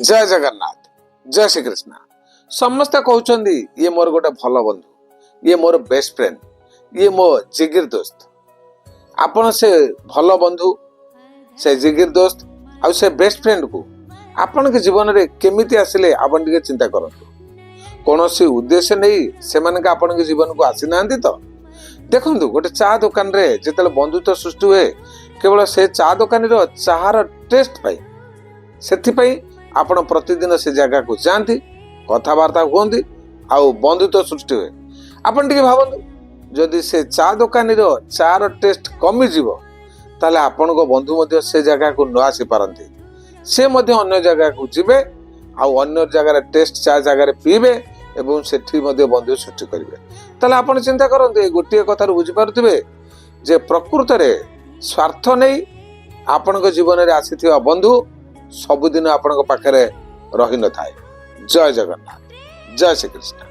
जय जगन्नाथ जय श्री कृष्ण। समस्ते कहते ये मोर गोटे भल बंधु, ये मोर बेस्ट फ्रेंड, ये मो जिगिर दोस्त। आपण से भल बंधु, से जिगिर दोस्त आ से बेस्ट फ्रेंड को आपण के जीवन में केमिति आसिले आपण टिके चिंता करंतु। कौनसी उद्देश्य नहीं से माने आपण के जीवन को आसी नांती तो देखंतु गोटे चा दुकान रे जेतले बंधुत्व सृष्टि हुए केवल से चा दुकानी रो चाहार टेस्ट पाई सेथि पई आपण प्रतिदिन से जगह को जाती कथबार्ता हुई आउ बंधुत्व सृष्टि हुए। आपण टिके भावନ୍ତୁ जदि से चा दुकानी रो चार टेस्ट कमी जीवो ताले आपण को बंधु मध्य से जगह को न आसी पारंती, से मध्य अन्य जगह को जिबे आउ अन्य जगह टेस्ट चा जगह पीबे एवं सेठी मध्य बंधु सृष्टि करिवे। ताले आपण चिंता करंतु गोटे कथा बुझी पारुथिबे जे प्रकृत रे स्वार्थ नहीं आपण को जीवन रे आसीथिबा बंधु सबुदिन आपण पाखे रही न थाए। जय जगन्नाथ जय श्री कृष्ण।